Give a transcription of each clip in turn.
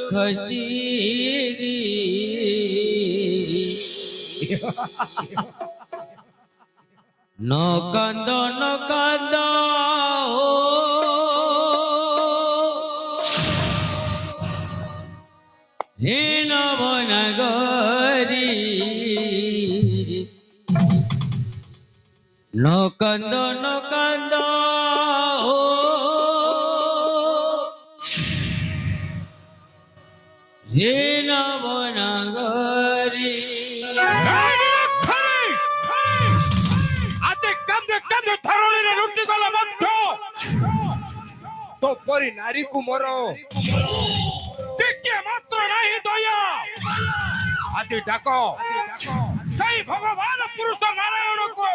ଖସିରି ନ କାନ୍ଦ ନ କାନ୍ଦ ରେ ନବନଗରୀ ନ କାନ୍ଦ ନ କାନ୍ଦ রে নবনগরী আতে কান্দে কান্দে ধরণীর লুটি গলা বন্ধ তো পরি নারী কুমর টিকে মাত্র নাই দয়া আতে ডাকো সেই ভগবান পুরুষ নারায়ণকে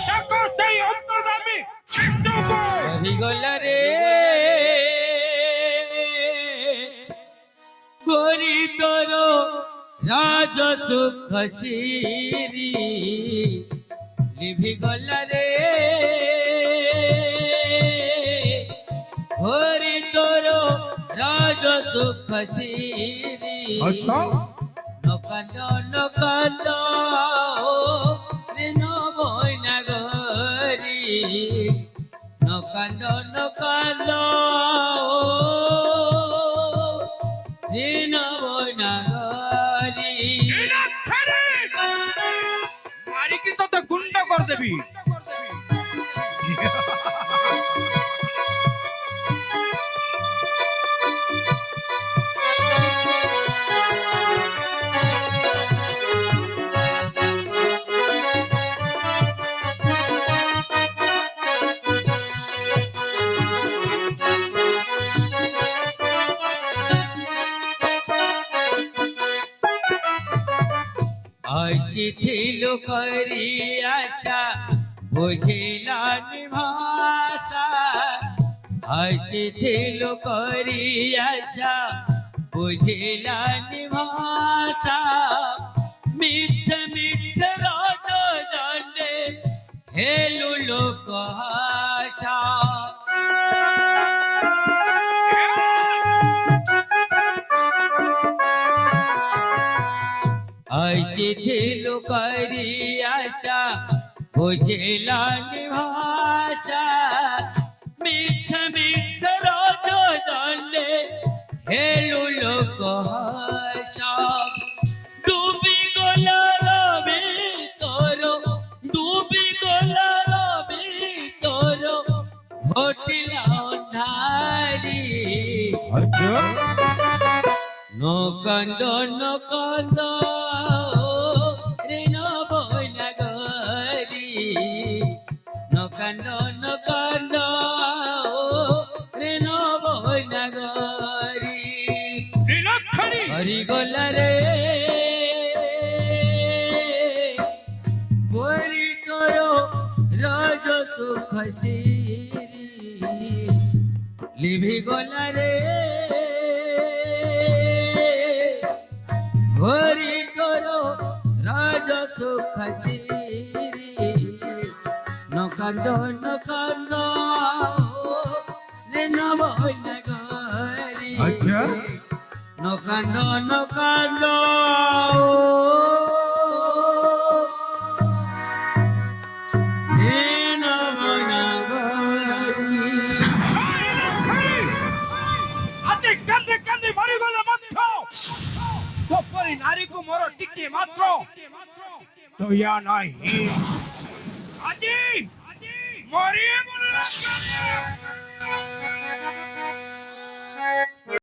ডাকো সেই অন্তর্যামী বিষ্ণুকে হরিগলা রে গরি তোর রাজ সুখ সিরি নিভিগলা রে গরি তোর রাজ সুখ সিরি নকান্দ নকান্দ রে নবনগরী নকান্দ নকান্দ রে নবনগরী নারী কি তো গুন্ড করে দেবি আসিছিল করি আশা বুঝিলানি ভাষা আসিছিল করি আশা বুঝিলানি ভাষা মিছ মিছ রাজ দণ্ডে হেলু লোক আশা আসিছিল করি আশা বুঝিলানি ভাষা মিছ মিছ রাজ দণ্ডে হেলু লোক হাসা ডুবি গলা রবি তোর ডুবি গলা রবি তোর ঘটিলা অন্ধারি নকান্দ নকান্দ রে নবনগরী নকান্দ নকান্দ রে নবনগরী হরিগলা রে গরি তোর রাজ সুখ সিরি লিভিগলা রে হরি তোর রাজ সুখ সিরি নকান্দ নকান্দ রে নবনগরী নকান্দ নকান্দ রে নবনগরী আতে কান্দে কান্দে মরি গলা বন্ধ তো পরি নারী কুমর টিকে মাত্র দয়া নাই আজি মরি বললা